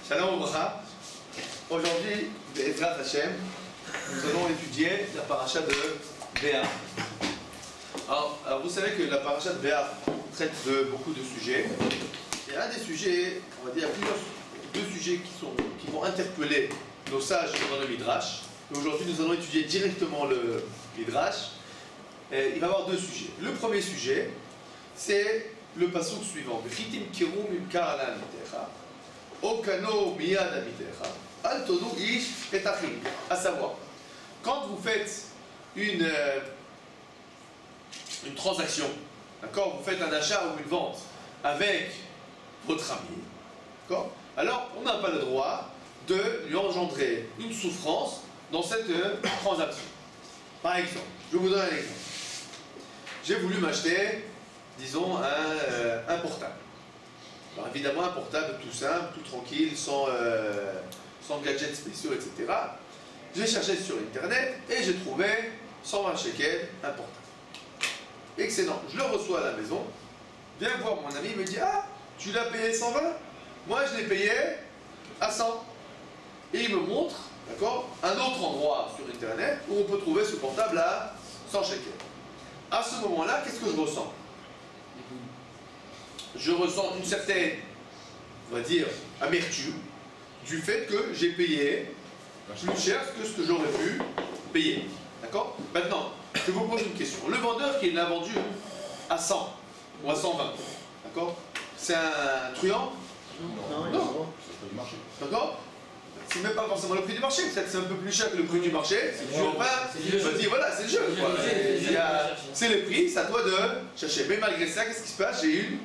Shalom Obracha. Aujourd'hui, Be'ezrat Hashem, nous allons étudier la paracha de Béar. Alors, vous savez que la paracha de Béar traite de beaucoup de sujets. Et un des sujets, on va dire, deux sujets qui vont interpeller nos sages dans le Midrash. Et aujourd'hui, nous allons étudier directement le Midrash. Et il va y avoir deux sujets. Le premier sujet, c'est le passouk suivant. V'chitim kirum imkar ala amitecha, okano miyad amitecha, al todu ish et achim. À savoir, quand vous faites une transaction, d'accord, vous faites un achat ou une vente avec votre ami, d'accord, alors on n'a pas le droit de lui engendrer une souffrance dans cette transaction. Par exemple, je vous donne un exemple. J'ai voulu m'acheter, disons, un portable. Alors évidemment, un portable tout simple, tout tranquille, sans gadgets spéciaux, etc. J'ai cherché sur Internet et j'ai trouvé 120 shekels, un portable. Excellent. Je le reçois à la maison. Viens voir mon ami, il me dit « Ah, tu l'as payé 120 ? Moi, je l'ai payé à 100. » Et il me montre, d'accord, un autre endroit sur Internet où on peut trouver ce portable à 100 shekels. À ce moment-là, qu'est-ce que je ressens ? Je ressens une certaine, on va dire, amertume du fait que j'ai payé plus cher que ce que j'aurais pu payer. D'accord ? Maintenant, je vous pose une question. Le vendeur qui l'a vendu à 100 ou à 120, d'accord ? C'est un truand ? Non. D'accord ? C'est même pas forcément le prix du marché, peut-être c'est un peu plus cher que le prix du marché. Je me dis voilà, c'est le jeu. C'est le prix, c'est à toi de chercher. Mais malgré ça, qu'est-ce qui se passe ? J'ai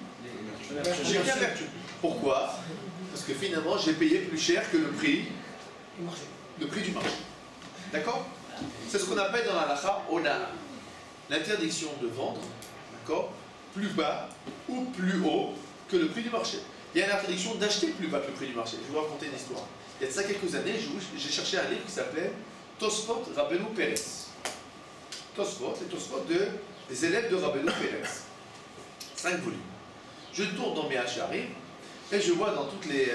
bien perdu. Pourquoi ? Parce que finalement, j'ai payé plus cher que le prix du marché. D'accord ? C'est ce qu'on appelle dans la halakha ona, l'interdiction de vendre, d'accord, plus bas ou plus haut que le prix du marché. Il y a l'interdiction d'acheter plus bas que le prix du marché. Je vais vous raconter une histoire. Il y a de ça quelques années, j'ai cherché un livre qui s'appelait Tosfot Rabbeinu Pérez. Tosfot, c'est Tosfot des élèves de Rabbeinu Pérez. 5 volumes. Je tourne dans mes Hacharim et je vois dans toutes les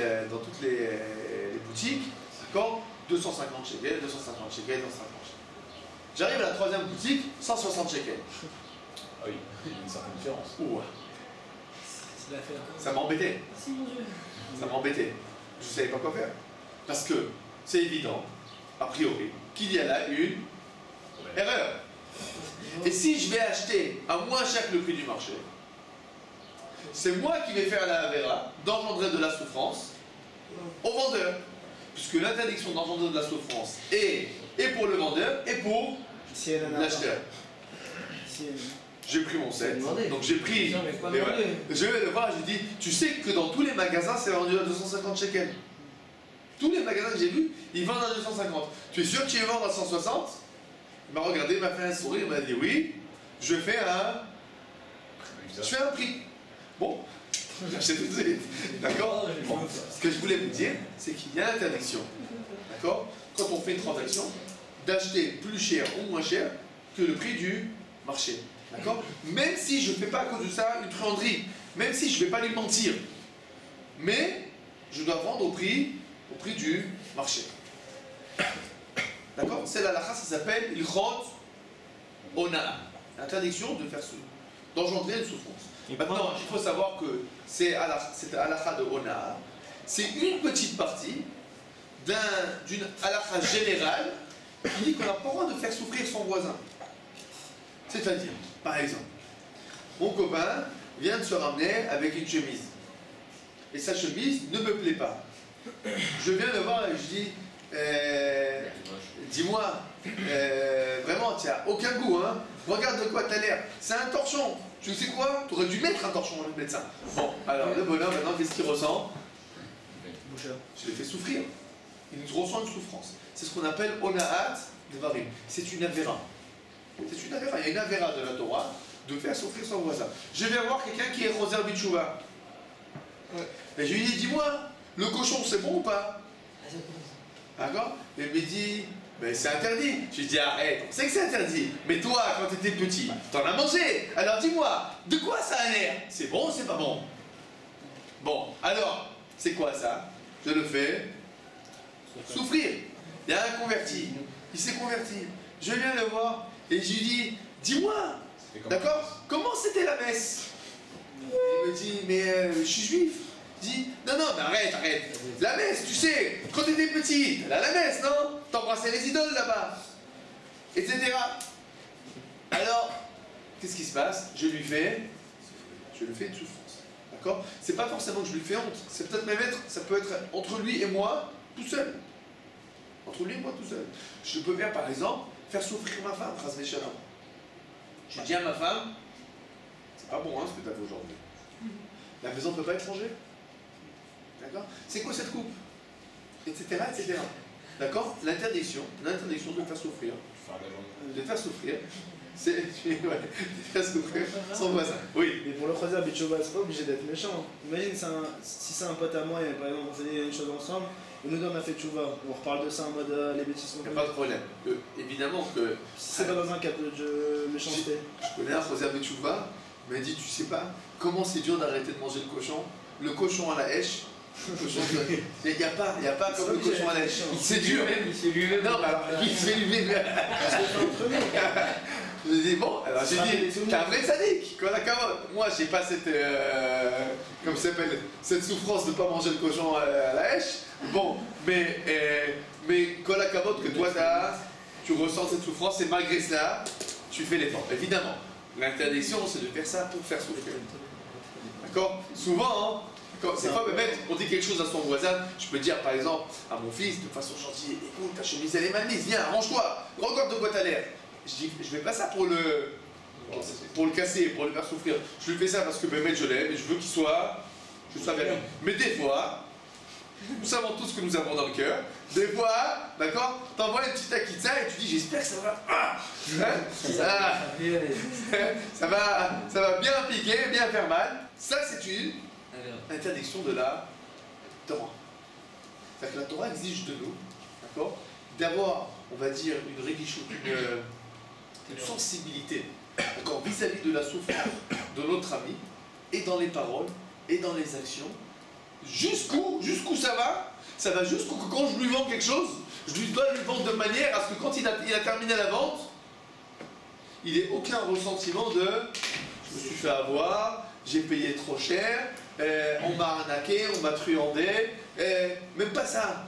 boutiques, d'accord, 250 shekels, 250 shekels, 250 shekels. J'arrive à la troisième boutique, 160 shekels. Ah oui, il y a une certaine différence. Ouh. Ça m'embêtait. Ça m'embêtait. Je ne savais pas quoi faire. Parce que c'est évident, a priori, qu'il y a là une erreur. Et si je vais acheter à moins cher que le prix du marché, c'est moi qui vais faire la avéra d'engendrer de la souffrance au vendeur. Puisque l'interdiction d'engendrer de la souffrance est pour le vendeur et pour l'acheteur. J'ai pris mon set, donc j'ai pris. Je vais le voir, je dis, tu sais que dans tous les magasins, c'est vendu à 250 shekels. Tous les magasins que j'ai vus, ils vendent à 250. Tu es sûr que tu les vends à 160 ? Il m'a regardé, il m'a fait un sourire, il m'a dit oui, je fais un prix. Bon, j'achète tout de suite. D'accord ? Bon, ce que je voulais vous dire, c'est qu'il y a l'interdiction, d'accord, quand on fait une transaction, d'acheter plus cher ou moins cher que le prix du marché. D'accord ? Même si je ne fais pas à cause de ça une truanderie, même si je ne vais pas lui mentir, mais je dois vendre au prix du marché. D'accord ? C'est la halakha, ça s'appelle ilchot ona, l'interdiction de faire d'engendrer une souffrance. Maintenant, il faut savoir que cette halakha de ona, c'est une petite partie d'une halakha générale qui dit qu'on n'a pas le droit de faire souffrir son voisin. C'est-à-dire, par exemple, mon copain vient de se ramener avec une chemise. Et sa chemise ne me plaît pas. Je viens le voir et je dis, dis-moi, vraiment, tu n'as aucun goût, hein. Regarde de quoi tu as l'air. C'est un torchon. Tu sais quoi ? Tu aurais dû mettre un torchon au lieu de mettre ça. Bon, alors le bonhomme, maintenant, qu'est-ce qu'il ressent ? Je l'ai fait souffrir. Il ressent une souffrance. C'est ce qu'on appelle onaat devarim. C'est une avéra. C'est une avéra. Il y a une avéra de la Torah de faire souffrir son voisin. Je vais voir quelqu'un qui est roser bitchouva. Et je lui dis, dis-moi, le cochon c'est bon ou pas ? D'accord ? Et il me dit, mais c'est interdit. Je lui dis, arrête, on sait que c'est interdit. Mais toi, quand tu étais petit, t'en as mangé. Alors dis-moi, de quoi ça a l'air ? C'est bon ou c'est pas bon ? Bon, alors, c'est quoi ça ? je le fais souffrir. Il y a un converti, il s'est converti. Je viens le voir et je lui dis, dis-moi, d'accord, comment c'était la messe? Il me dit, mais je suis juif. Je dis, non, mais arrête. La messe, tu sais, quand tu étais petit, là, la messe, non? T'embrassais les idoles là-bas, etc. Alors, qu'est-ce qui se passe? Je le fais une souffrance. D'accord? C'est pas forcément que je lui fais honte. C'est peut-être même ça peut être entre lui et moi, tout seul. Entre lui et moi, tout seul. Je peux bien, par exemple, faire souffrir ma femme, Chas Shalom. Je dis à ma femme, c'est pas bon, hein, ce que tu as fait aujourd'hui. La maison ne peut pas être rangée. D'accord? C'est quoi cette coupe? Etc. D'accord? L'interdiction de le faire souffrir. De le faire souffrir. C'est de faire souffrir son voisin. Oui. Mais pour le croiseur Betchova, c'est pas obligé d'être méchant. Imagine si c'est un pote à moi et par exemple on faisait une chose ensemble, et nous deux on a fait Tchouva, on reparle de ça en mode les bêtises. Il n'y a pas de problème. Évidemment que. Si c'est pas dans un cadre de méchanceté. Je connais un croiseur Betchova, il m'a dit, tu sais pas comment c'est dur d'arrêter de manger le cochon. Le cochon à la hache. Il n'y a pas comme le cochon à la hache. C'est dur. Il fait lui-même. Non, il fait lui-même. Je dis bon, alors j'ai dit, t'es un vrai sadique, quoi, d'accord. Moi, j'ai pas cette, comme ça s'appelle, cette souffrance de pas manger le cochon à la hache. Bon, mais la cabote que toi tu ressens cette souffrance et malgré cela, tu fais l'effort. Évidemment, l'interdiction, c'est de faire ça pour faire souffrir. D'accord. Souvent, c'est pas bête, on dit quelque chose à son voisin, je peux dire par exemple à mon fils de façon gentille, écoute, ta chemise elle est mal mise, viens, arrange-toi, regarde de boîte à l'air. Je dis, je fais pas ça pour le casser, pour le faire souffrir. Je lui fais ça parce que Bémet, je l'aime et je veux qu'il soit bien. Mais des fois, nous savons tous ce que nous avons dans le cœur. Des fois, d'accord, t'envoies une petite akitsa et tu dis, j'espère que ça va bien piquer, bien faire mal. Ça, c'est une interdiction de la Torah. C'est-à-dire que la Torah exige de nous, d'accord, d'avoir, on va dire, une réguichou, une sensibilité, d'accord, vis-à-vis de la souffrance de notre ami, et dans les paroles, et dans les actions, jusqu'où ça va jusqu'où que quand je lui vends quelque chose, je lui dois lui vendre de manière à ce que quand il a terminé la vente, il n'ait aucun ressentiment de je me suis fait avoir, j'ai payé trop cher, on m'a arnaqué, on m'a truandé, même pas ça.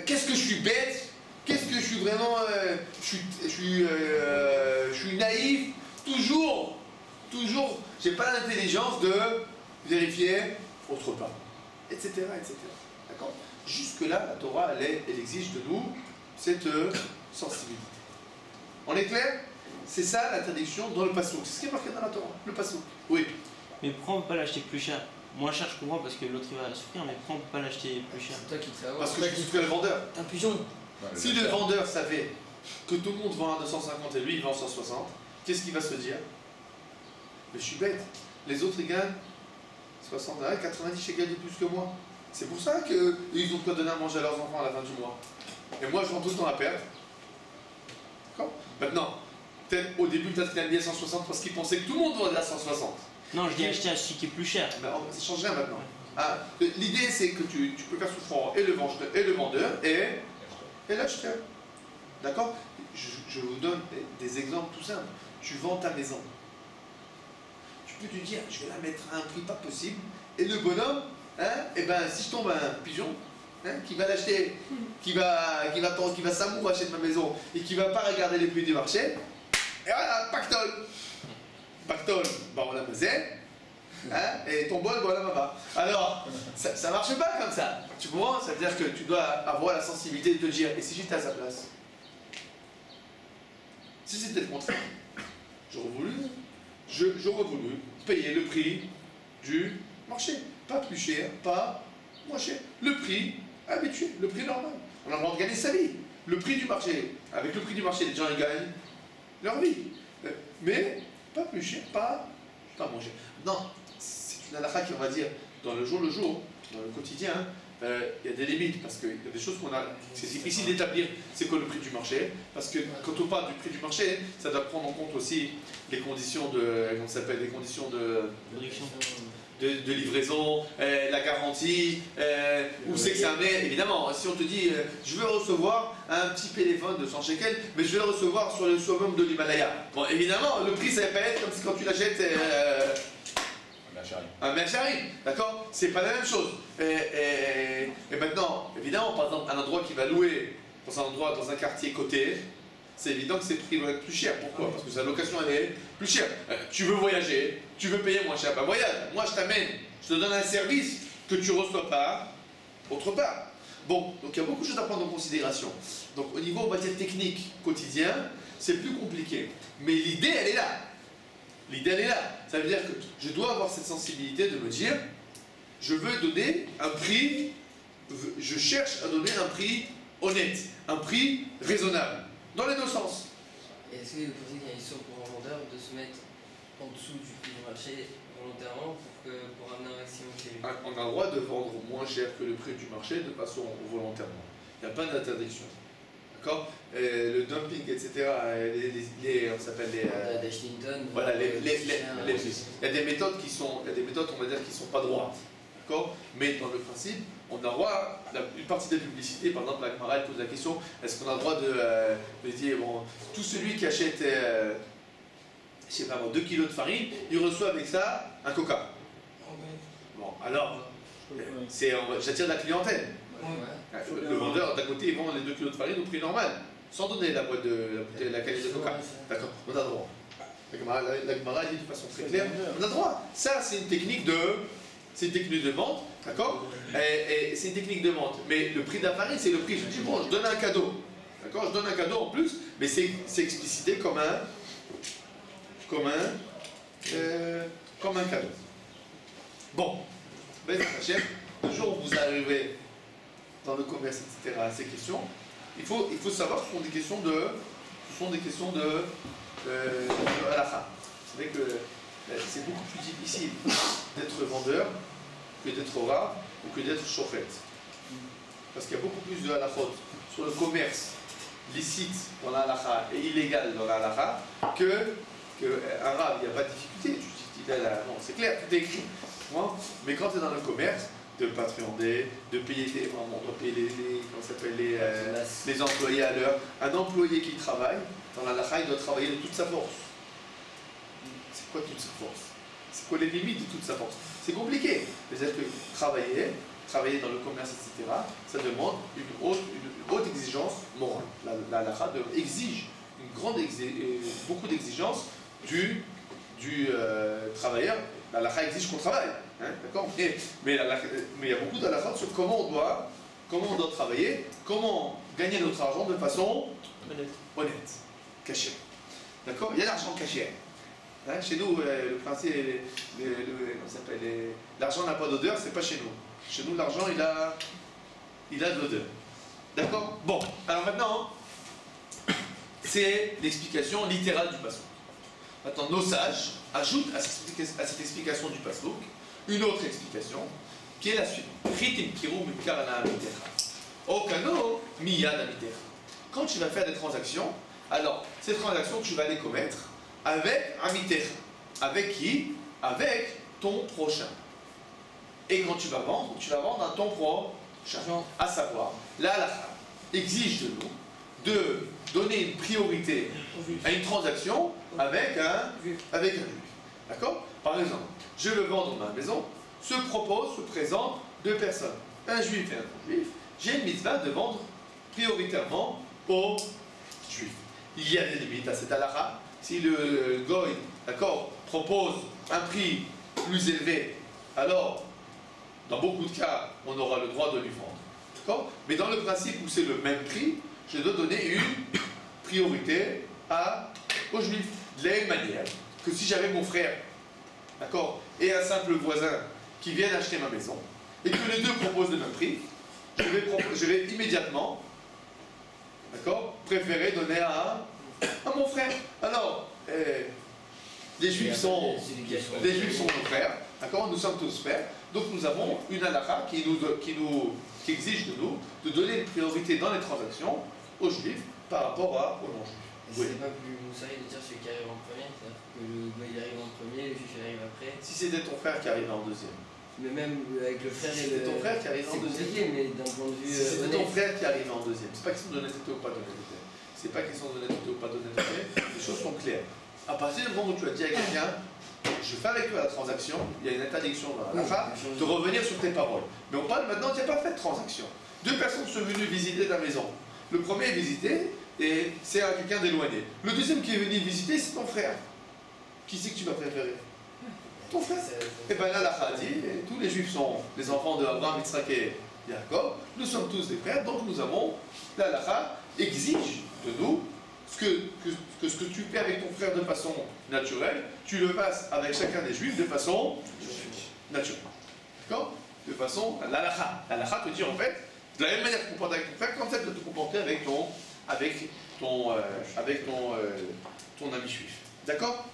Qu'est-ce que je suis bête, qu'est-ce que je suis vraiment, je suis naïf, toujours, j'ai pas l'intelligence de vérifier autre part, etc. D'accord? Jusque-là, la Torah, elle exige de nous cette sensibilité. On est clair? C'est ça l'interdiction dans le passouk. C'est ce qui est marqué dans la Torah, le passouk. Oui. Mais pourquoi on ne peut pas l'acheter plus cher? Moins cher, je comprends parce que l'autre il va souffrir, mais pourquoi on ne peut pas l'acheter plus cher? C'est toi qui te fais avoir. Parce que je souffrais le vendeur. T'es un pigeon. Si le vendeur savait que tout le monde vend à 250 et lui il vend 160, qu'est-ce qu'il va se dire? Mais je suis bête. Les autres ils gagnent 60, 90 shekels de plus que moi. C'est pour ça qu'ils ont de quoi donner à manger à leurs enfants à la fin du mois. Et moi je vends tout le temps à perdre. D'accord? Maintenant, au début peut-être qu'il a mis à 160 parce qu'il pensait que tout le monde vendait à 160. Non, je dis acheter à celui qui est plus cher. Ben, ça change rien maintenant. Ah, l'idée c'est que tu peux faire souffrir et le vendeur et l'acheteur. D'accord? Je vous donne des exemples tout simples. Tu vends ta maison. Tu peux te dire, je vais la mettre à un prix pas possible. Et le bonhomme, et ben, si je tombe un pigeon, qui va l'acheter, qui va s'amour acheter de ma maison et qui va pas regarder les prix du marché, et voilà, pactole, bah on la faisait, et ton bol, voilà, maman. Alors, ça marche pas comme ça. Tu comprends? Ça veut dire que tu dois avoir la sensibilité de te dire, et si j'étais à sa place? Si c'était le contraire, j'aurais voulu payer le prix du marché. Pas plus cher, pas moins cher. Le prix habitué, le prix normal. On a le droit de gagner sa vie. Le prix du marché. Avec le prix du marché, les gens ils gagnent leur vie. Mais pas plus cher, pas moins cher. Non, c'est une halakha qui, on va dire, dans le jour, dans le quotidien, il y a des limites, parce qu'il y a des choses c'est difficile d'établir, c'est quoi le prix du marché, parce que quand on parle du prix du marché, ça doit prendre en compte aussi les conditions de, comment ça s'appelle, les conditions de Production. de livraison, la garantie, où c'est que ça met, évidemment, si on te dit je veux recevoir un petit téléphone de 100 shekels, mais je vais le recevoir sur le summum de l'Himalaya. Bon, évidemment, le prix ça va pas être comme si quand tu l'achètes un merchari, d'accord? C'est pas la même chose. Et maintenant, évidemment, par exemple, un endroit qui va louer dans un endroit, dans un quartier coté, c'est évident que ses prix vont être plus chers. Pourquoi? Parce que sa location elle est plus chère. Tu veux voyager, tu veux payer moins cher, bah voyage. Moi je t'amène, je te donne un service que tu ne reçois pas autre part. Bon, donc il y a beaucoup de choses à prendre en considération. Donc au niveau, on va dire, technique, quotidien, c'est plus compliqué. Mais l'idée, elle est là. L'idée, elle est là. Ça veut dire que je dois avoir cette sensibilité de me dire, je veux donner un prix, je cherche à donner un prix honnête, un prix raisonnable, dans les deux sens. Est-ce que vous pensez qu'il y a une histoire pour un vendeur de se mettre en dessous du prix du marché volontairement pour amener un maximum chez lui? On a le droit de vendre moins cher que le prix du marché de façon volontairement. Il n'y a pas d'interdiction. D'accord? Le dumping, etc., on s'appelle les... voilà, il y a des méthodes qui sont, on va dire, qui sont pas droites. D'accord? Mais dans le principe, on a le droit, une partie des publicités, par exemple, la Gemara pose la question, est-ce qu'on a le droit de dire, bon, tout celui qui achète, je sais pas, 2 kilos de farine, il reçoit avec ça un coca. Bon, alors, j'attire la clientèle. Le vendeur, d'un côté, il vend les 2 kilos de farine au prix normal, sans donner la qualité de coca. D'accord, on a le droit. La Gemara dit de façon très claire, on a le droit. Ça, c'est une technique de vente, d'accord? Et c'est une technique de vente. Mais le prix de la farine, c'est le prix. Je dis, bon, je donne un cadeau. D'accord? Je donne un cadeau en plus, mais c'est explicité comme un cadeau. Bon, ben, le jour où vous arrivez dans le commerce, etc., à ces questions, il faut savoir que ce sont des questions de halakha. Vous savez que c'est beaucoup plus difficile d'être vendeur que d'être rave ou que d'être chauffette. Parce qu'il y a beaucoup plus de halachot sur le commerce licite dans la halakha et illégal dans la halakha qu'un rave, il n'y a pas de difficulté. Tu dis, non, c'est clair, tout est écrit. Mais quand tu es dans le commerce, de patrouiller, de payer les employés à l'heure. Un employé qui travaille, dans la halakha, il doit travailler de toute sa force. C'est quoi toute sa force? C'est quoi les limites de toute sa force? C'est compliqué. C'est-à-dire que travailler dans le commerce, etc., ça demande une haute exigence morale. La halakha exige beaucoup d'exigences du travailleur. La halakha exige qu'on travaille. Hein, d'accord? Mais il y a beaucoup d'halakha sur comment on doit travailler, comment gagner notre argent de façon honnête, cachée. D'accord? Il y a l'argent caché. Hein, chez nous, le principe, l'argent n'a pas d'odeur, c'est pas chez nous. Chez nous, l'argent, il a de l'odeur. D'accord? Bon, alors maintenant, c'est l'explication littérale du passouk. Maintenant, nos sages ajoutent à cette explication du passouk une autre explication, qui est la suivante. Quand tu vas faire des transactions, alors, ces transactions, tu vas les commettre avec un miter. Avec qui? Avec ton prochain. Et quand tu vas vendre à ton prochain. À savoir, la halakha exige de nous de donner une priorité à une transaction avec un juif. D'accord? Par exemple, je veux vendre ma maison, se présentent deux personnes, un juif et un non-juif. J'ai une mitzvah de vendre prioritairement aux juifs. Il y a des limites à cette halakha. Si le goy, d'accord, propose un prix plus élevé, alors, dans beaucoup de cas, on aura le droit de lui vendre. D'accord? Mais dans le principe où c'est le même prix, je dois donner une priorité aux juifs. De la même manière que si j'avais mon frère, d'accord, et un simple voisin qui viennent acheter ma maison, et que les deux proposent le même prix, je vais immédiatement, d'accord, préférer donner à mon frère. Alors, les juifs sont nos frères, d'accord, nous sommes tous frères, donc nous avons une halakha qui exige de nous de donner une priorité dans les transactions aux juifs par rapport aux non-juifs. Et Oui. c'est pas plus moussari de dire celui qui arrive en premier, c'est-à-dire que le gars il arrive en premier, le juif il arrive après. Si c'était ton frère qui arrivait en deuxième. Mais même avec le frère Si et le. c'était ton frère qui arrive en C'est deuxième. compliqué, mais d'un point de vue. Si c'était ton honnête. frère qui arrive en deuxième, c'est pas question d'honnêteté ou pas d'honnêteté. C'est pas question d'honnêteté ou pas d'honnêteté, les choses sont claires. À partir du moment où tu as dit à quelqu'un, je fais avec toi la transaction, il y a une interdiction dans la halakha de revenir sur tes paroles. Mais on parle maintenant, tu n'as pas fait de transaction. Deux personnes sont venues visiter ta maison. Le premier est visité et c'est à quelqu'un d'éloigné. Le deuxième qui est venu visiter, c'est ton frère. Qui c'est que tu vas préférer? Ton frère. Et bien là, la dit, et tous les juifs sont les enfants de Abraham, Yitzhak et Jacob. Nous sommes tous des frères, donc nous avons, la halakha exige de nous ce que tu fais avec ton frère de façon naturelle, tu le fasses avec chacun des juifs de façon naturelle. D'accord? De façon, la halakha te dit en fait, de la même manière que tu te comportes avec ton frère, comme ça tu dois te comporter avec ton ami juif. D'accord?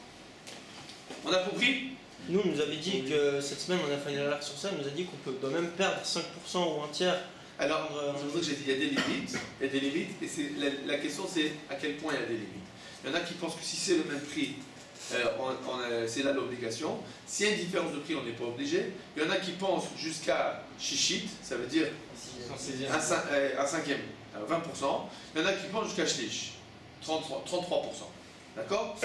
On a compris? Nous, on nous avait dit que cette semaine, on a fait une alerte sur ça, on nous a dit qu'on doit même perdre 5% ou un tiers. Alors, c'est pour ça que j'ai dit, il y a des limites, et la question c'est à quel point il y a des limites. Il y en a qui pensent que si c'est le même prix, c'est là l'obligation. S'il y a une différence de prix, on n'est pas obligé. Il y en a qui pensent jusqu'à chichit, ça veut dire un cinquième, 20%. Il y en a qui pensent jusqu'à shlish, 33%. D'accord?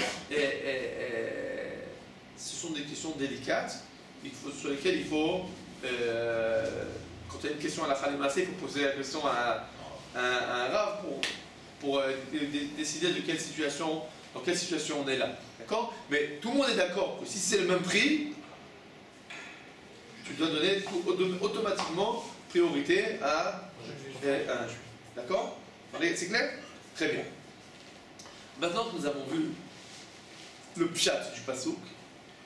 Ce sont des questions délicates sur lesquelles il faut, quand il y a une question à la Khalimase, il faut poser la question à un rave pour décider dans quelle situation on est là. D'accord? Mais tout le monde est d'accord que si c'est le même prix, tu dois donner automatiquement priorité à un juif. D'accord? C'est clair? Très bien. Maintenant que nous avons vu le pshat du pasouk,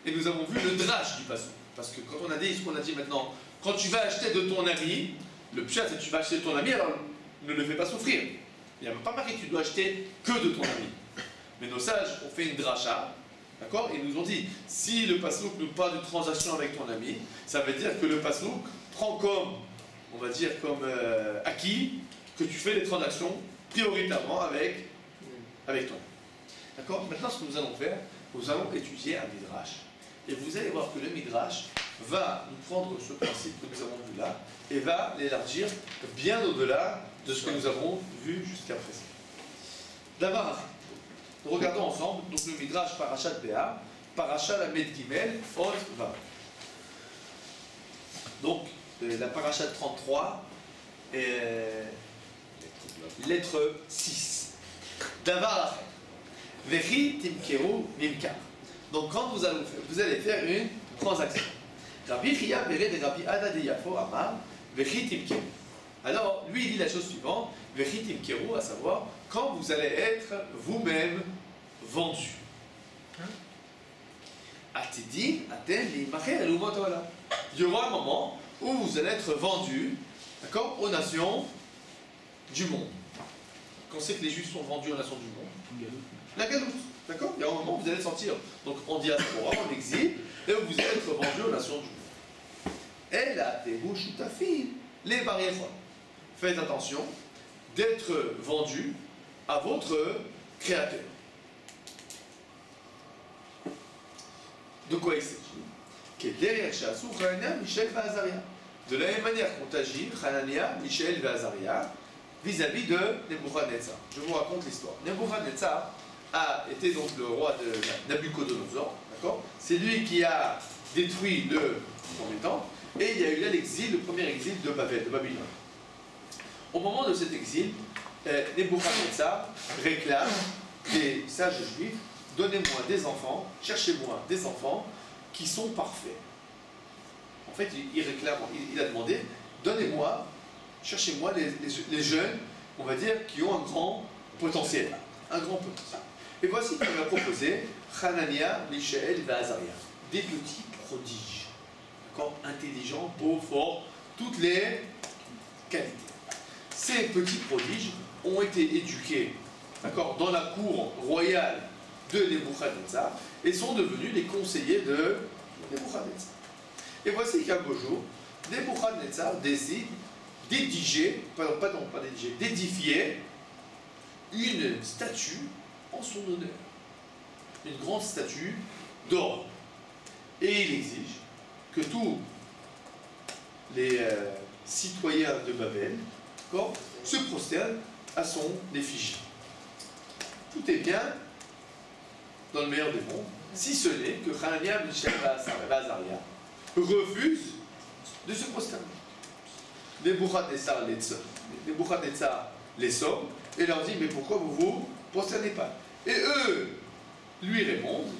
et nous avons vu le drash du pasouk, parce que quand on a dit ce qu'on a dit maintenant, quand tu vas acheter de ton ami, le pshat c'est que tu vas acheter de ton ami, alors ne le fais pas souffrir. Il n'y a pas marqué que tu dois acheter que de ton ami. Mais nos sages ont fait une dracha, d'accord? Et ils nous ont dit, si le pasouk ne parle de transaction avec ton ami, ça veut dire que le pasouk prend comme, on va dire comme acquis, que tu fais les transactions prioritairement avec toi. D'accord? Maintenant, ce que nous allons faire, nous allons étudier un midrash. Et vous allez voir que le midrash va nous prendre ce principe que nous avons vu là et va l'élargir bien au-delà de ce que nous avons vu jusqu'à présent. D'abord, regardons ensemble donc le midrash Parashat Béa, Parashat Lamed Gimel, Hot Vav. Donc, la Parashat 33, lettre 6. Davar Vechi Timkeru Mimkar. Donc, quand vous allez faire une transaction. Rabbi Chia Bere de Rabbi Ada de Yafo Amar Vechi Timkeru. Alors, lui, il dit la chose suivante, Vechi Timkeru, à savoir, quand vous allez être vous-même vendu. Atidin, Aten, Limacher, Elumotola. Il y aura un moment où vous allez être vendu, d'accord, aux nations du monde. Quand c'est que les Juifs sont vendus aux nations du monde? La galoute. D'accord? Il y a un moment où vous allez sortir. Donc en diaspora, en exil, et où vous allez être vendu aux nations du monde. Elle a des bouches ta fille, les barrières. Faites attention d'être vendu à votre créateur. De quoi il s'agit? De la même manière qu'ont agi Hanania, Michel et Azaria vis-à-vis de Nebuchadnezzar. Je vous raconte l'histoire. Nebuchadnezzar a été donc le roi de Nabucodonosor, d'accord? C'est lui qui a détruit le premier temple, et il y a eu là l'exil, le premier exil de Babel, de Babylone. Au moment de cet exil, Nebuchadnezzar réclame des sages juifs, donnez-moi des enfants, cherchez-moi des enfants qui sont parfaits. En fait, il a demandé, donnez-moi, cherchez-moi les jeunes, on va dire, qui ont un grand potentiel. Un grand potentiel. Et voici qu'il m'a proposé Hanania, Michel et Azaria. Des petits prodiges. D'accord? Intelligents, beaux, forts, toutes les qualités. Ces petits prodiges ont été éduqués, d'accord, dans la cour royale de Nebuchadnezzar et sont devenus les conseillers de Nebuchadnezzar. Et voici qu'un beau jour, Nebuchadnezzar décide d'édifier une statue en son honneur. Une grande statue d'or. Et il exige que tous les citoyens de Babel, d'accord, se prosternent à son effigie. Tout est bien dans le meilleur des mondes, si ce n'est que Hanania, Mishaël et Azaria refusent de se prosterner. Nebuchadnezzar les somme et leur dit: mais pourquoi vous vous prosternez pas? Et eux lui répondent: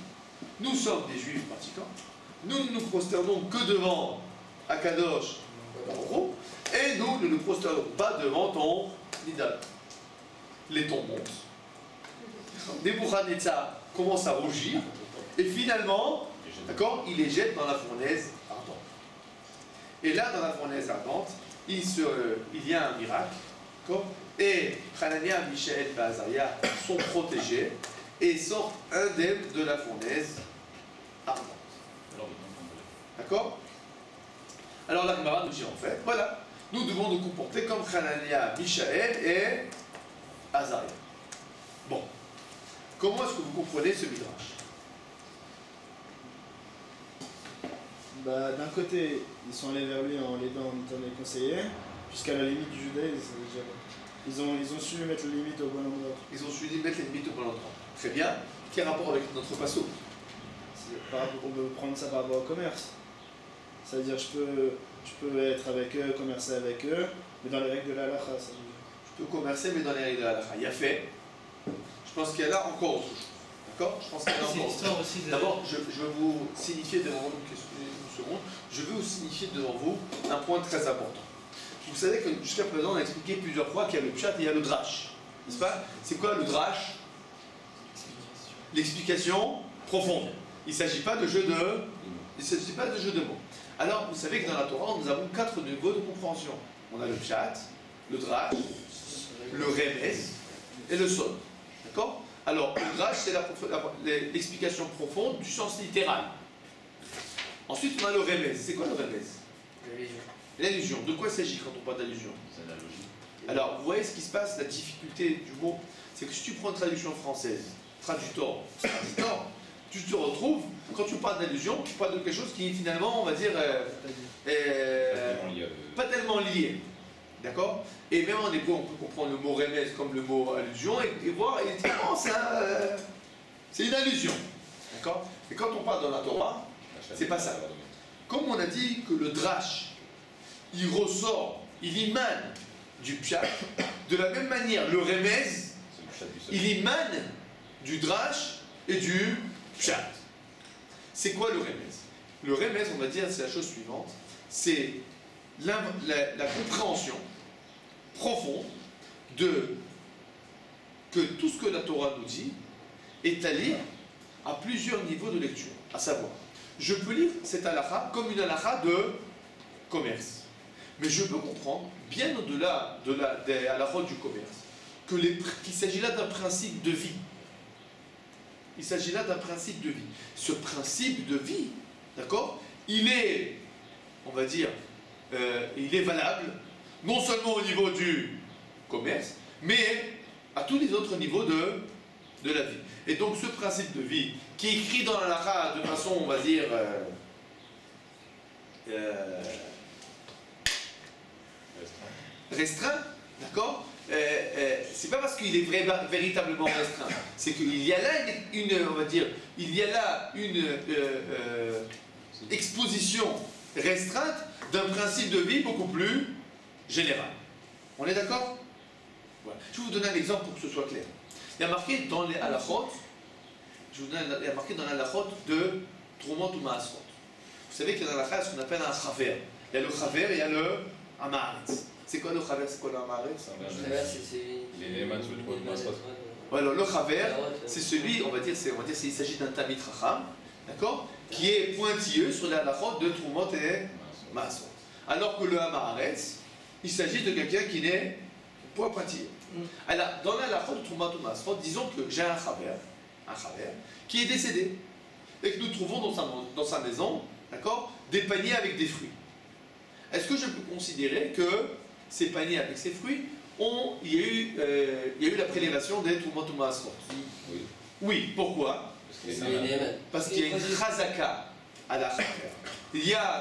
nous sommes des juifs pratiquants, nous ne nous prosternons que devant Akadosh Baruch Hu, et nous ne nous prosternons pas devant ton idole. Les tons montent. Nebuchadnezzar commence à rougir, et finalement, d'accord, il les jette dans la fournaise ardente. Et là, dans la fournaise ardente, il y a un miracle, d'accord, et Hanania, Mishaël et Azaria sont protégés et sortent indemnes de la fournaise ardente. D'accord? Alors la Gemara nous dit en fait, voilà, nous devons nous comporter comme Hanania, Mishaël et Azaria. Bon, comment est-ce que vous comprenez ce midrash? Bah, d'un côté, ils sont allés vers lui en l'aidant en étant des conseillers, jusqu'à la limite du judaïsme, ça veut dire. Ils ont su mettre la limite au bon endroit. Ils ont su mettre les limites au bon endroit. Très bien. Quel rapport avec notre passo? On peut prendre ça par rapport au commerce. C'est-à-dire, je peux être avec eux, commercer avec eux, mais dans les règles de la halakha, ça veut dire. Je peux commercer, mais dans les règles de la halakha. Il y a fait. Je pense qu'il y a là encore autre chose. D'accord? Je pense qu'il y a là C'est encore autre l'histoire chose. aussi de... D'abord, je veux vous signifier devant vous, une seconde, je veux vous signifier devant vous un point très important. Vous savez que jusqu'à présent, on a expliqué plusieurs fois qu'il y a le pshat et il y a le drash. N'est-ce pas? C'est quoi le drash? L'explication profonde. Il ne s'agit pas de jeu de mots. Alors, vous savez que dans la Torah, nous avons 4 niveaux de compréhension. On a le pshat, le drash, le remez et le son. D'accord? Alors, le drash, c'est l'explication profonde du sens littéral. Ensuite, on a le remez. C'est quoi le remez? L'allusion. De quoi il s'agit quand on parle d'allusion? C'est la logique. Alors, vous voyez ce qui se passe, la difficulté du mot, c'est que si tu prends une traduction française, traducteur, tu te retrouves, quand tu parles d'allusion, tu parles de quelque chose qui est finalement, on va dire, pas tellement lié. D'accord? Et même en hébreu, on peut comprendre le mot remez comme le mot allusion et voir, effectivement, c'est une allusion. D'accord? Et quand on parle dans la Torah, c'est pas ça. Comme on a dit que le drash, il ressort, il émane du pshat, de la même manière, le remez, il émane du drash et du pshat. C'est quoi le remez? Le remez, on va dire, c'est la chose suivante, c'est la compréhension profonde que tout ce que la Torah nous dit est à lire à plusieurs niveaux de lecture. À savoir, je peux lire cette halakha comme une halakha de commerce. Mais je peux comprendre, bien au-delà des halakhot du commerce, qu'il s'agit là d'un principe de vie. Il s'agit là d'un principe de vie. Ce principe de vie, d'accord, il est, on va dire, il est valable, non seulement au niveau du commerce, mais à tous les autres niveaux de la vie. Et donc ce principe de vie, qui est écrit dans la halakha de façon, on va dire, restreint, d'accord, c'est pas parce qu'il est véritablement restreint, c'est qu'il y a là on va dire, il y a là une exposition restreinte d'un principe de vie beaucoup plus général. On est d'accord? Voilà. Je vais vous donner un exemple pour que ce soit clair. Il y a marqué dans les halachot, il y a marqué dans les halachot de Trumot ou Maasrot. Vous savez qu'il y a dans la halakha ce qu'on appelle un chaver. Il y a le chaver et il y a le amaretz. C'est quoi le chaver? C'est quoi le amaretz? Voilà, le chaver, c'est celui, on va dire, il s'agit d'un tamid chacham, d'accord, qui est pointilleux sur la halachot de Trumot et Maasrot. Alors que le amaretz, il s'agit de quelqu'un qui n'est point pointilleux. Alors, dans la halachot de Trumot ou Maasrot, disons que j'ai un chaver qui est décédé et que nous trouvons dans sa maison, d'accord, des paniers avec des fruits. Est-ce que je peux considérer que ces paniers avec ces fruits il y a eu la prélévation des Trumot ou Maasrot. Oui. Oui, pourquoi? Parce C'est qu'il y a les un- Néman. Parce qu'il y a une chazaka à la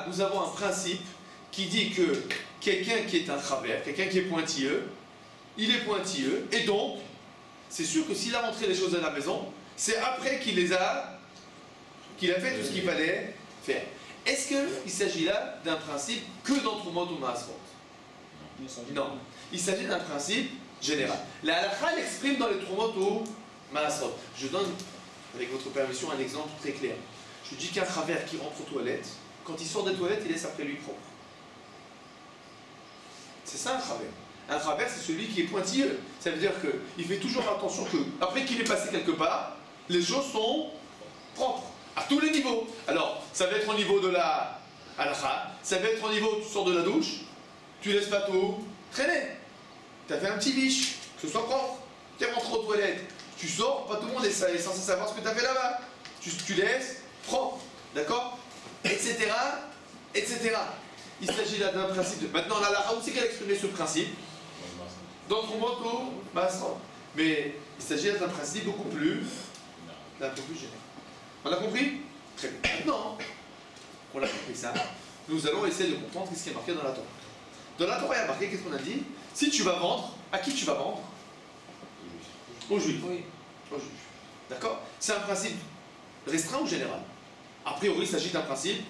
Nous avons un principe qui dit que quelqu'un qui est un travers, quelqu'un qui est pointilleux, il est pointilleux, et donc, c'est sûr que s'il a rentré les choses à la maison, c'est après qu'il a fait tout ce qu'il fallait faire. Est-ce qu'il s'agit là d'un principe que dans Trumot ou Maasrot? Non. Il s'agit d'un principe général. La halakha l'exprime dans les Trumot ou Maasrot. Je donne, avec votre permission, un exemple très clair. Je dis qu'un travers qui rentre aux toilettes, quand il sort des toilettes, il laisse après lui propre. C'est ça un travers. Un travers, c'est celui qui est pointilleux. Ça veut dire qu'il fait toujours attention que, après qu'il est passé quelque part, les choses sont propres, à tous les niveaux. Alors, ça va être au niveau de la halakha, ça va être au niveau, tu sors de la douche, tu laisses pas tout traîner. Tu as fait un petit biche, que ce soit propre. Tu es rentré aux toilettes, tu sors, pas tout le monde est censé savoir ce que tu as fait là-bas. Tu laisses propre, d'accord, etc., etc. Il s'agit là d'un principe de... Maintenant, la halakha aussi qu'elle a exprimé ce principe, dans Trumot ou Maasrot. Mais il s'agit d'un principe beaucoup plus général. On a compris? Très bien. Maintenant qu'on a compris ça, nous allons essayer de comprendre ce qui est marqué dans la Torah. Dans la Torah, il y a marqué, qu'est-ce qu'on a dit? Si tu vas vendre, à qui tu vas vendre? Aux Juifs. Oui. Aux Juifs. D'accord? C'est un principe restreint ou général? A priori, il s'agit d'un principe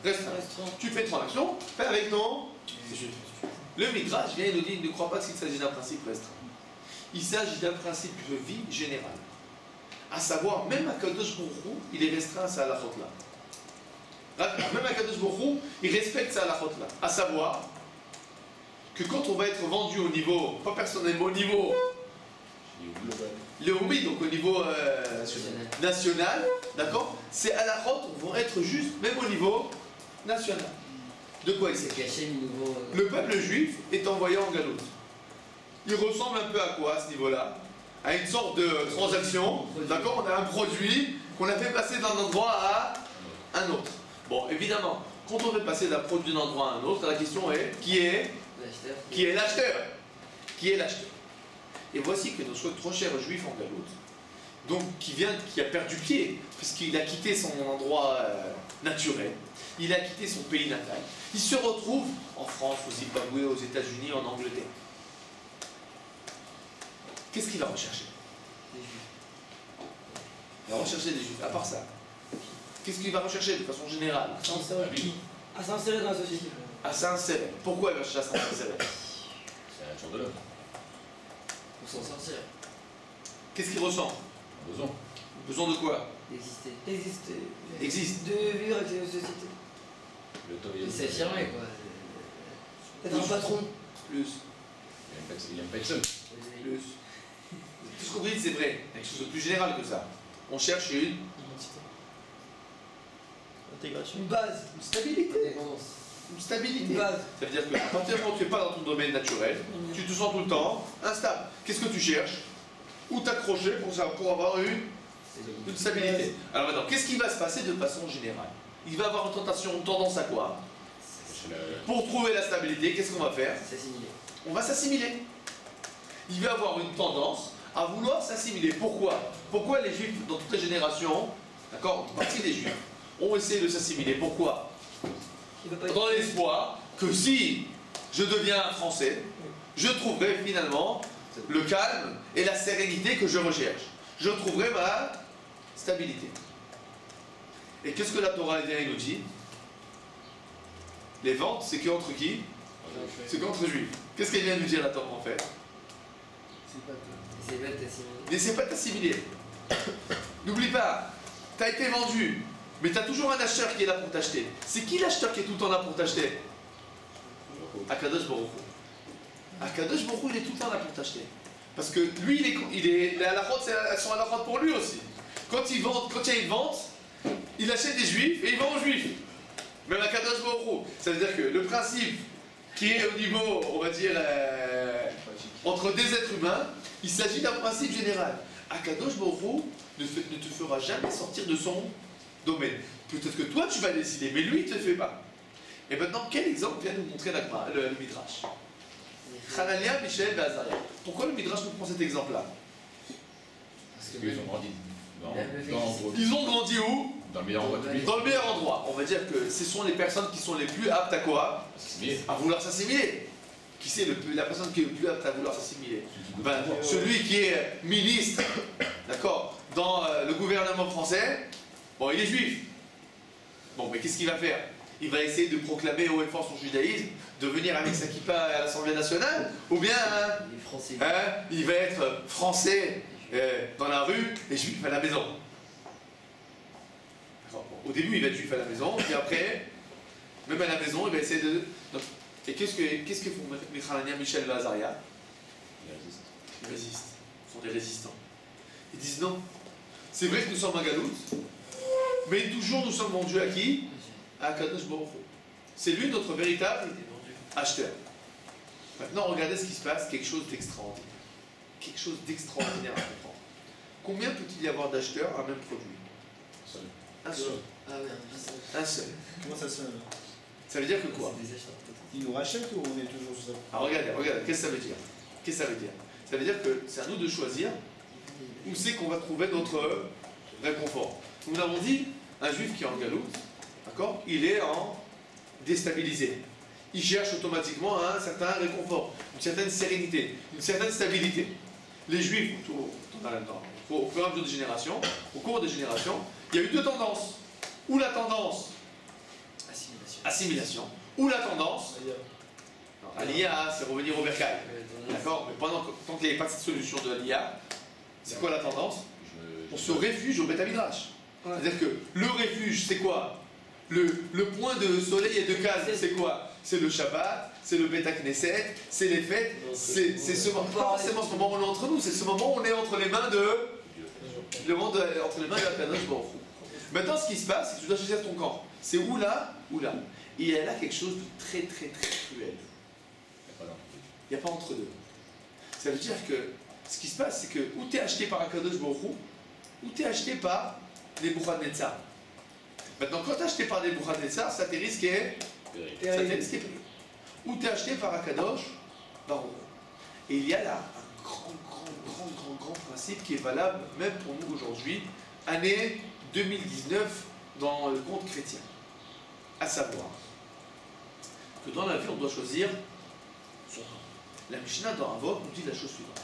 restreint. Tu fais une transaction, fais avec ton... Le Midrash vient et nous dit, ne crois pas qu'il s'agit d'un principe restreint. Il s'agit d'un principe de vie général. À savoir, même à Kadosh Baruch Hu, il est restreint à sa halachot-là. Même à Kadosh Baruch Hu, il respecte sa halachot-là. À savoir que quand on va être vendu au niveau, pas personnel, mais au niveau léomi, donc au niveau national, d'accord, ces halachot vont être justes, même au niveau national. De quoi il C'est s'agit? caché le nouveau. Le peuple juif est envoyé en galoute. Il ressemble un peu à quoi à ce niveau-là? À une sorte de transaction, d'accord? On a un produit qu'on a fait passer d'un endroit à un autre. Bon, évidemment, quand on fait passer d'un produit d'un endroit à un autre, la question est qui est L'acheteur. Qui est l'acheteur? Qui est l'acheteur? Et voici que notre trop cher juif en galoute, donc qui a perdu pied, puisqu'il a quitté son endroit naturel, il a quitté son pays natal, il se retrouve en France, au Zimbabwe, aux États-Unis, en Angleterre. Qu'est-ce qu'il va rechercher? Des Juifs. Il va rechercher des juifs, à part ça. Qu'est-ce qu'il va rechercher de façon générale? À s'insérer dans la société. À s'insérer. Pourquoi il va chercher à s'insérer? C'est la nature de l'homme. Pour s'en sortir. Qu'est-ce qu'il ressent? Un besoin. Besoin de quoi? D'exister. Exister. Existe. De vivre avec la société. Le top, Et s'affirmer quoi. Être un patron. Plus. il aime pas être seul. Plus. Tout ce qu'on dit, c'est vrai. Il y a quelque chose de plus général que ça. On cherche une Identité. Intégration. Une base. stabilité. Indépendance. Une stabilité. Une base. Ça veut dire que à partir du moment où tu n'es pas dans ton domaine naturel, tu te sens tout le temps instable. Qu'est-ce que tu cherches? Où t'accrocher pour avoir une stabilité. Alors maintenant, qu'est-ce qui va se passer de façon générale? Il va avoir une tendance à quoi? Pour trouver la stabilité, qu'est-ce qu'on va faire? S'assimiler. On va s'assimiler. Il va avoir une tendance à vouloir s'assimiler. Pourquoi? Pourquoi les Juifs, dans toutes les générations, d'accord, une partie des Juifs, ont essayé de s'assimiler? Pourquoi? Il va pas être. Dans l'espoir que si je deviens un Français, je trouverai finalement le calme et la sérénité que je recherche. Je trouverai ma stabilité. Et qu'est-ce que la Torah vient et nous dit? Les ventes, c'est qu'entre qui? C'est qu'entre Juifs. Qu'est-ce qu'elle vient nous dire la Torah en fait? C'est pas de t'assimiler. N'essaie pas de t'assimiler. N'oublie pas, tu as été vendu, mais tu as toujours un acheteur qui est là pour t'acheter. C'est qui l'acheteur qui est tout le temps là pour t'acheter? Akadosh Baruch Hu. Akadosh Baruch Hu, il est tout le temps là pour t'acheter. Parce que lui, les halachot, elles sont halachot pour lui aussi. Quand il y a une vente, il achète des juifs et il vend aux juifs. Même Akadosh Baruch Hu. Ça veut dire que le principe qui est au niveau, on va dire, entre des êtres humains, il s'agit d'un principe général. Akadosh Baruch Hu ne te fera jamais sortir de son domaine. Peut-être que toi tu vas décider, mais lui il ne te le fait pas. Et maintenant, quel exemple vient nous montrer le Midrash? Hanania, Michel et Azaria. Pourquoi le Midrash nous prend cet exemple-là? Parce qu'ils ont grandi Ils ont grandi où? dans le meilleur endroit du pays. Dans le meilleur endroit. On va dire que ce sont les personnes qui sont les plus aptes à quoi? Assimilé. À vouloir s'assimiler. Qui c'est la personne qui est le plus apte à vouloir s'assimiler? Ben, celui qui est ministre, d'accord, dans le gouvernement français, bon, il est juif. Bon, mais qu'est-ce qu'il va faire? Il va essayer de proclamer haut et fort son judaïsme, de venir avec sa kippa à l'Assemblée nationale, ou bien Les Français. il va être français dans la rue et juif à la maison. Bon, au début, il va être juif à la maison, puis après, même à la maison, il va essayer de... Donc, et qu'est-ce que font Hanania, Michel et Azaria? Ils résistent. Ils sont des résistants. Ils disent non. C'est vrai que nous sommes à Galout, mais toujours nous sommes vendus à qui? À Kadosh Baruch Hu. C'est lui notre véritable acheteur. Maintenant, regardez ce qui se passe, quelque chose d'extraordinaire. Quelque chose d'extraordinaire à comprendre. Combien peut-il y avoir d'acheteurs à un même produit? Un seul. Ah oui, un seul. Un seul. Comment ça sonne? Ça veut dire que quoi? C'est des acheteurs peut-être. Ils nous rachètent ou on est toujours sur ça? Alors regardez, qu'est-ce que ça veut dire? Qu'est-ce que ça veut dire? Ça veut dire que c'est à nous de choisir où c'est qu'on va trouver notre réconfort. Nous l'avons dit, un juif qui est en galoute, d'accord, il est en déstabilisé. Il cherche automatiquement un certain réconfort, une certaine sérénité, une certaine stabilité. Les juifs, au fur et à mesure des générations, au cours des générations, il y a eu deux tendances. Ou la tendance assimilation, ou la tendance Aliyah, c'est revenir au bercail. D'accord? Mais tant qu'il n'y avait pas cette solution de l'Aliyah, c'est quoi la tendance? On se réfugie au Beth Midrash. C'est-à-dire que le refuge, c'est quoi? Le point de soleil et de calme, c'est quoi? C'est le Shabbat, c'est le Beth Knesset, c'est les fêtes, c'est ce moment, pas forcément ce moment où on est entre nous, c'est ce moment où on est entre les mains de entre les mains de la Kadosh Baruch Hu. Maintenant, ce qui se passe, c'est que tu dois choisir ton camp. C'est où là, ou là. Et il y a là quelque chose de très très très cruel. Il n'y a pas entre deux. Ça veut dire que ce qui se passe, c'est que ou tu es acheté par un Kadosh Baruch Hu, ou tu es acheté par des Nebuchadnezzar. Maintenant, quand tu es acheté par des Nebuchadnezzar, ça t'est risqué. Ça t'est risqué. Ou tu es acheté par un Kadosh Baruch Hu. Et il y a là un grand principe qui est valable même pour nous aujourd'hui, année 2019 dans le monde chrétien. À savoir que dans la vie, on doit choisir son camp. La Mishnah dans Avot nous dit la chose suivante.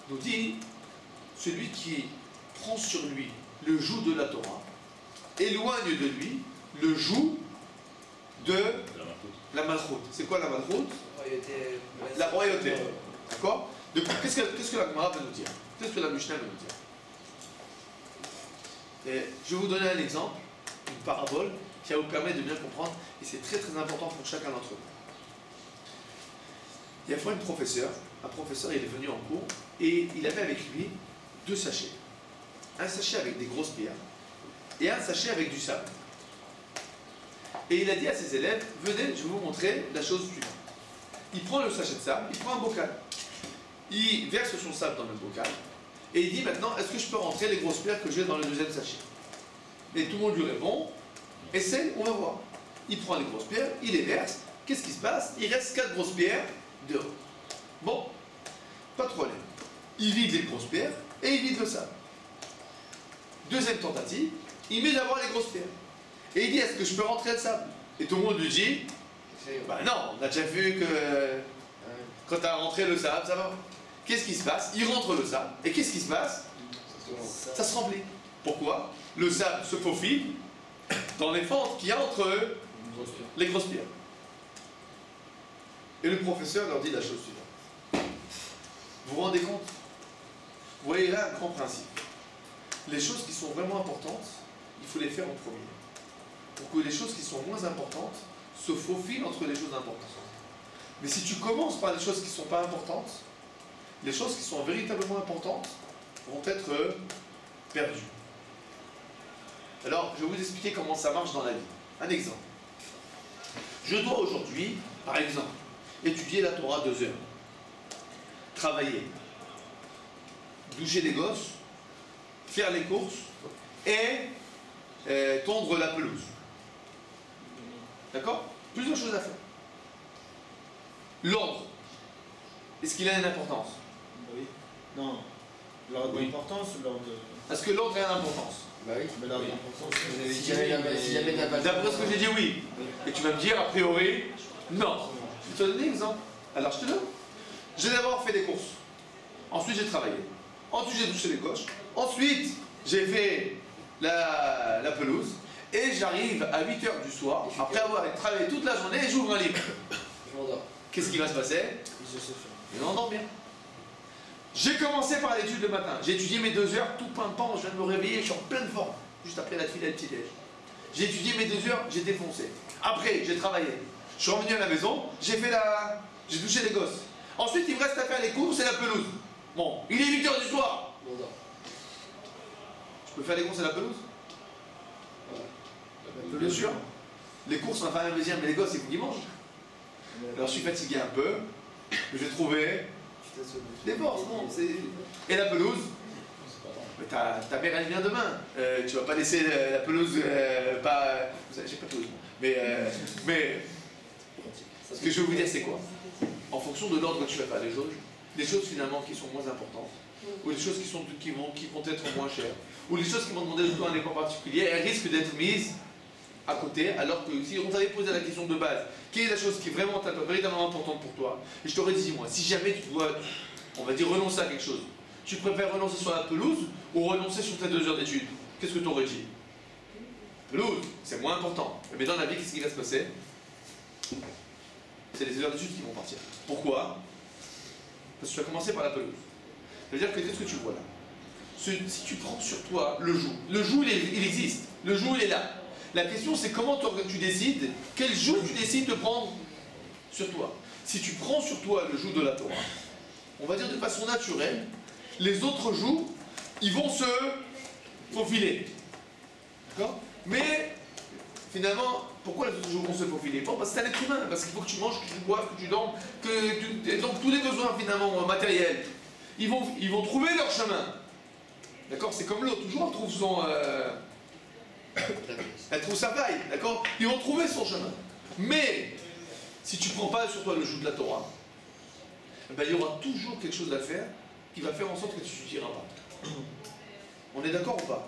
Nous dit, celui qui prend sur lui le joug de la Torah, éloigne de lui le joug de la malchoute. C'est quoi la malchoute? La royauté. D'accord? Qu'est-ce que la Gemara va nous dire? Qu'est-ce que la Mishnah va nous dire? Et je vais vous donner un exemple, une parabole, qui va vous permettre de bien comprendre, et c'est très très important pour chacun d'entre vous. Il y a une fois un professeur il est venu en cours, et il avait avec lui deux sachets. Un sachet avec des grosses pierres, et un sachet avec du sable. Et il a dit à ses élèves, venez, je vais vous montrer la chose suivante. Il prend le sachet de sable, il prend un bocal, il verse son sable dans le bocal, et il dit maintenant, est-ce que je peux rentrer les grosses pierres que j'ai dans le deuxième sachet? Et tout le monde lui répond, essaye, on va voir. Il prend les grosses pierres, il les verse, qu'est-ce qui se passe? Il reste 4 grosses pierres dehors. Bon, pas de problème. Il vide les grosses pierres et il vide le sable. Deuxième tentative, il met d'abord les grosses pierres. Et il dit, est-ce que je peux rentrer le sable? Et tout le monde lui dit, bah non, on a déjà vu que quand tu as rentré le sable, ça va. Qu'est-ce qui se passe? Il rentre le sable. Et qu'est-ce qui se passe? Ça se remplit. Pourquoi? Le sable se faufile dans les fentes qu'il y a entre les grosses pierres. Et le professeur leur dit la chose suivante. Vous vous rendez compte? Vous voyez là un grand principe. Les choses qui sont vraiment importantes, il faut les faire en premier. Pour que les choses qui sont moins importantes se faufilent entre les choses importantes. Mais si tu commences par les choses qui ne sont pas importantes, les choses qui sont véritablement importantes vont être perdues. Alors, je vais vous expliquer comment ça marche dans la vie. Un exemple. Je dois aujourd'hui, par exemple, étudier la Torah 2 heures, travailler, doucher les gosses, faire les courses et tondre la pelouse. D'accord? Plusieurs choses à faire. L'ordre. est-ce qu'il a une importance? Oui. Non. L'ordre Oui. d'importance ou l'ordre de. Est-ce que l'ordre a une importance? Bah oui. Mais l'ordre d'importance, vous avez Si dit jamais oui, mais- si jamais t'as pas D'après ce que j'ai dit, oui. Et tu vas me dire, a priori, non. Je vais te donner un exemple. Alors, je te donne. J'ai d'abord fait des courses. Ensuite, j'ai travaillé. Ensuite, j'ai touché les coches. Ensuite, j'ai fait la pelouse. Et j'arrive à 8h du soir, après avoir travaillé toute la journée, et j'ouvre un livre. Je m'endors. Qu'est-ce qui va se passer? Je sais faire. Je vais m'endormir. J'ai commencé par l'étude le matin. J'ai étudié mes 2 heures, tout pimpant, je viens de me réveiller, je suis en pleine forme. Juste après la file à petit-déj. J'ai étudié mes 2 heures, j'ai défoncé. Après, j'ai travaillé. Je suis revenu à la maison, j'ai touché les gosses. Ensuite, il me reste à faire les courses et la pelouse. Bon, il est 8h du soir. Je m'endors. Je peux faire les courses et la pelouse? Bien sûr. Les courses, on a fait un deuxième, mais les gosses, il faut qu'ils mangent. Alors, je suis fatigué un peu, mais j'ai trouvé Tu t'assois dessus. des forces. Bon, et la pelouse? Mais ta mère, elle vient demain. Tu vas pas laisser la pelouse pas. J'ai pas de pelouse. Mais ce que je veux vous dire, c'est quoi? En fonction de l'ordre que tu vas faire les choses finalement qui sont moins importantes, ou les choses qui vont être moins chères, ou les choses qui vont demander un effort particulier, elles risquent d'être mises à côté, alors que si on t'avait posé la question de base, quelle est la chose qui est vraiment véritablement importante pour toi, et je t'aurais dit, moi, si jamais tu dois, on va dire, renoncer à quelque chose, tu préfères renoncer sur la pelouse ou renoncer sur tes 2 heures d'études? Qu'est-ce que tu aurais dit? Pelouse, c'est moins important. Mais dans la vie, qu'est-ce qui va se passer? C'est les heures d'études qui vont partir. Pourquoi? Parce que tu vas commencer par la pelouse. Ça veut dire que qu'est-ce que tu vois là? Si tu prends sur toi le joug il existe, le joug il est là. La question c'est comment tu décides, quel joug tu décides de prendre sur toi. Si tu prends sur toi le joug de la Torah, on va dire de façon naturelle, les autres jougs, ils vont se faufiler. D'accord? Mais finalement, pourquoi les autres jougs vont se faufiler? Bon, parce que c'est un être humain, parce qu'il faut que tu manges, que tu boives, que tu dormes, donc tous les besoins finalement matériels, ils vont trouver leur chemin. D'accord? C'est comme l'eau, toujours elle trouve sa paille, d'accord? Ils vont trouver son chemin. Mais, si tu ne prends pas sur toi le joug de la Torah, ben, il y aura toujours quelque chose à faire qui va faire en sorte que tu ne n'iras pas. On est d'accord ou pas?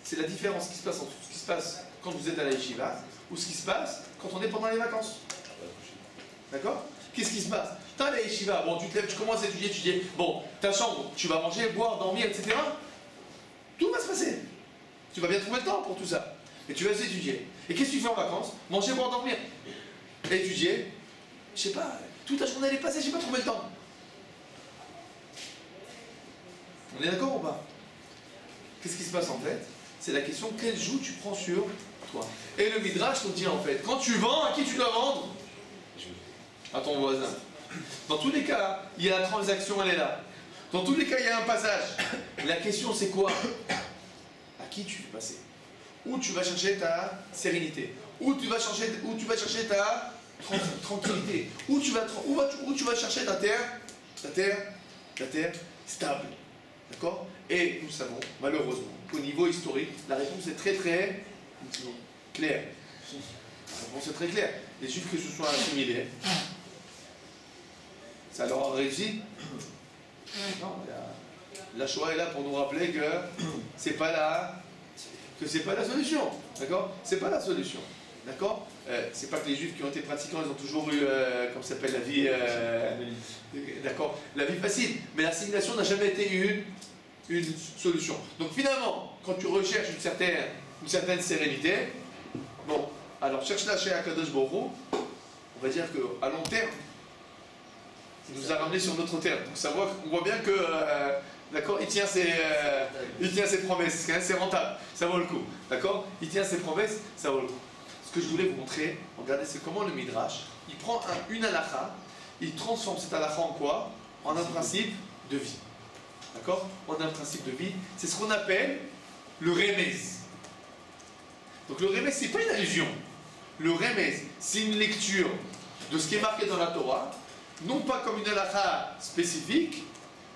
C'est la différence qui se passe entre ce qui se passe quand vous êtes à la yeshiva ou ce qui se passe quand on est pendant les vacances. D'accord? Qu'est-ce qui se passe? Tu as la yeshiva, bon, tu te lèves, tu commences à étudier, bon, ta chambre, tu vas manger, boire, dormir, etc. Tout va se passer. Tu vas bien trouver le temps pour tout ça. Et tu vas étudier. Et qu'est-ce que tu fais en vacances? Manger, boire, dormir. Étudier. Je sais pas, toute la journée elle est passée, j'ai pas trouvé le temps. On est d'accord ou pas? Qu'est-ce qui se passe en fait? C'est la question, quel joug tu prends sur toi? Et le Midrash nous dit en fait, quand tu vends, à qui tu dois vendre? À ton voisin. Dans tous les cas, il y a la transaction, elle est là. Dans tous les cas, il y a un passage. La question c'est quoi? À qui tu fais passer? Où tu vas chercher ta sérénité? Où tu vas chercher ta tranquillité? Où tu vas chercher ta terre stable? D'accord? Et nous savons, malheureusement, qu'au niveau historique, la réponse est très très claire. La réponse est très claire. Les Juifs qui se sont assimilés, ça leur a réussi? Non, la Shoah est là pour nous rappeler que c'est pas la solution. D'accord? C'est pas la solution. D'accord? C'est pas que les Juifs qui ont été pratiquants, ils ont toujours eu, comme ça s'appelle, la vie, d'accord, la vie facile. Mais l'assimilation n'a jamais été une solution. Donc finalement, quand tu recherches une certaine sérénité, bon, alors cherche-la chez Akadosh Baruch Hu, on va dire qu'à long terme, il nous a ramené sur notre terre. Donc on voit bien que, d'accord, il tient ses promesses, hein, c'est rentable, ça vaut le coup. D'accord? Il tient ses promesses, ça vaut le coup. Ce que je voulais vous montrer, regardez, c'est comment le Midrash, il prend une halakha, il transforme cette halakha en quoi? En un principe de vie. D'accord? En un principe de vie. C'est ce qu'on appelle le remez. Donc le remez, c'est pas une allusion. Le remez, c'est une lecture de ce qui est marqué dans la Torah, non pas comme une halakha spécifique,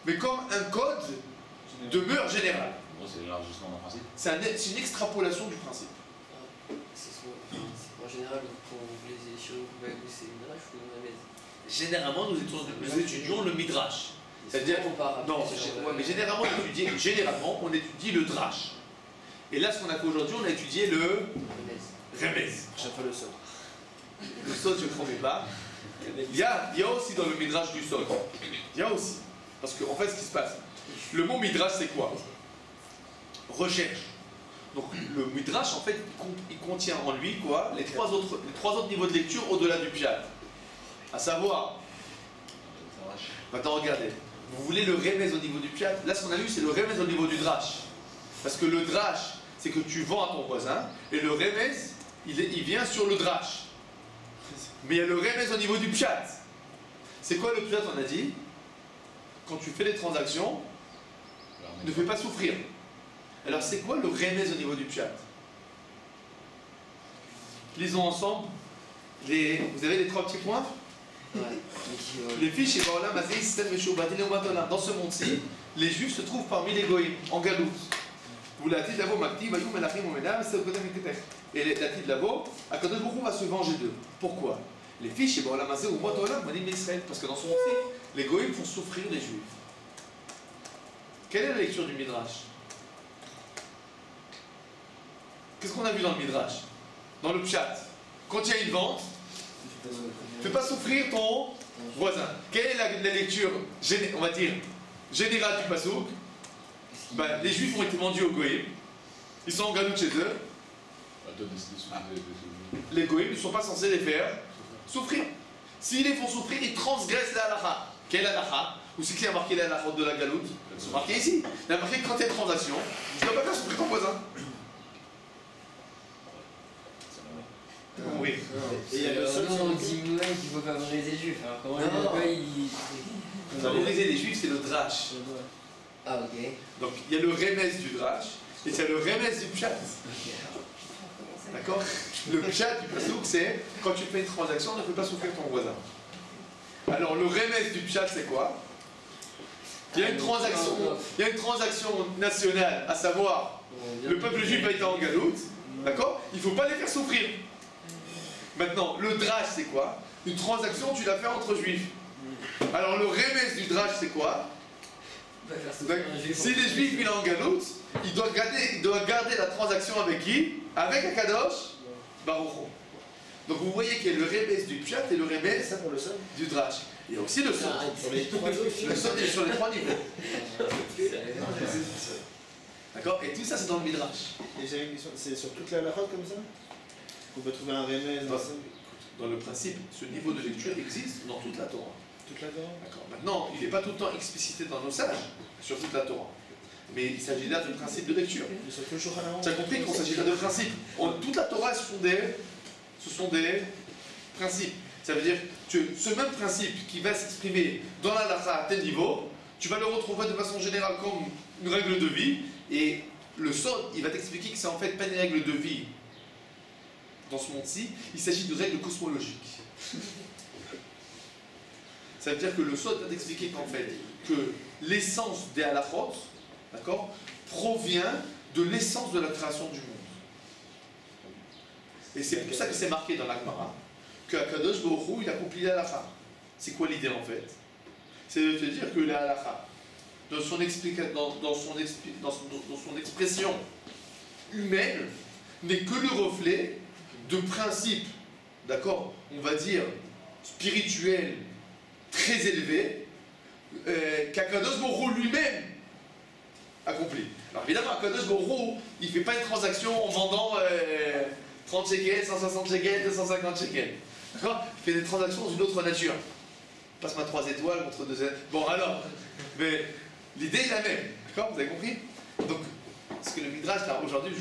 mais comme un code de mœurs générale. C'est l'élargissement d'un principe. C'est une extrapolation du principe. En général, pour les chirurgiens, c'est une rage ou une remède? généralement, nous étudions le midrash. C'est-à-dire, non, ouais, mais généralement, on étudie le drash. Et là, ce qu'on a fait aujourd'hui, on a étudié le remez. Chaque fois le sol. Le sol, je ne promets pas. Il y a aussi dans le midrash du sol. Il y a aussi. Parce qu'en fait, ce qui se passe, le mot midrash, c'est quoi? Recherche. Donc, le midrash, en fait, il contient en lui quoi? Les trois autres niveaux de lecture au-delà du pshat. À savoir, maintenant regardez, vous voulez le remez au niveau du pshat? Là, ce qu'on a vu, c'est le remez au niveau du drash. Parce que le drash, c'est que tu vends à ton voisin, et le remez, il vient sur le drash. Mais il y a le remez au niveau du pshat. C'est quoi le pshat, on a dit? Quand tu fais des transactions, ne fais pas souffrir. Alors c'est quoi le remez au niveau du pshat? Lisons ensemble. Vous avez les trois petits points? Les fiches et dans ce monde-ci, les juifs se trouvent parmi les goïms, en galoute. Et la tête là-bas, Akadosh Baruch Hu va se venger d'eux. Pourquoi? Les fiches et parce que dans ce monde-ci, les goïms font souffrir les juifs. Quelle est la lecture du midrash? Qu'est-ce qu'on a vu dans le midrash? Dans le pshat. Quand il y a une vente, fais pas souffrir ton voisin. Quelle est la lecture, on va dire, générale du pasouk? Ben, les juifs ont été vendus aux goïms. Ils sont en galoute chez eux. Les goïms ne sont pas censés les faire souffrir. S'ils les font souffrir, ils transgressent la halakha. Quelle halakha? Ou c'est qui a marqué la halakha de la galoute? C'est marqué ici. Il a marqué que quand il y a une transaction, tu ne dois pas faire souffrir ton voisin. Oui. Et il y a le seul on dit qu'il faut favoriser les juifs. Alors comment il favoriser les juifs, c'est le drash. Ah, ok. Donc il y a le remez du drash et il y a le remez du pshat. D'accord? Le pshat du pasouk, c'est quand tu fais une transaction, ne fais pas souffrir ton voisin. Alors le remez du pshat, c'est quoi? Il y a une transaction nationale, à savoir le peuple juif a été en galoute. D'accord? Il ne faut pas les faire souffrir. Maintenant, le drash, c'est quoi? Une transaction, tu l'as fait entre juifs. Alors, le remez du drash, c'est quoi? Si les juifs il est en galoute, il doit garder la transaction avec qui? Avec Akadosh Baruch Hu. Donc, vous voyez qu'il y a le remez du pshat et le remez du drash. Il y a aussi le sol. Le sol est sur les trois niveaux. D'accord? Et tout ça, c'est dans le midrash. Et j'ai une question, c'est sur toute la halakha comme ça? On peut trouver un remez dans le principe, ce niveau de lecture existe dans toute la Torah. Toute la Torah? D'accord. Maintenant, il n'est pas tout le temps explicité dans nos sages, sur toute la Torah. Mais il s'agit là de principe de lecture. Tu as compris qu'on s'agit là de principe. Toute la Torah, ce sont des principes. Ça veut dire que ce même principe qui va s'exprimer dans la halakha à tel niveau, tu vas le retrouver de façon générale comme une règle de vie. Et le sod, il va t'expliquer que c'est en fait pas une règle de vie dans ce monde-ci, il s'agit de règles cosmologiques. Ça veut dire que le sod va t'expliquer qu'en fait, que l'essence des halachot, d'accord, provient de l'essence de la création du monde. Et c'est pour ça que c'est marqué dans la Gemara que Akadosh Baruch Hu, il accomplit la halakha. C'est quoi l'idée en fait? C'est de te dire que la halakha, dans son expression humaine, n'est que le reflet de principes, d'accord, on va dire, spirituels, très élevés, qu'Akadosh Baruch Hu lui-même accomplit. Alors évidemment, Akadosh Baruch Hu, il ne fait pas une transaction en vendant 30 shekels, 160 shekels, 250 shekels. D'accord? Il fait des transactions dans une autre nature. Passe-moi 3 étoiles contre 2 étoiles. Bon alors, mais l'idée est la même. D'accord? Vous avez compris? Donc, ce que le Midrash, là, aujourd'hui,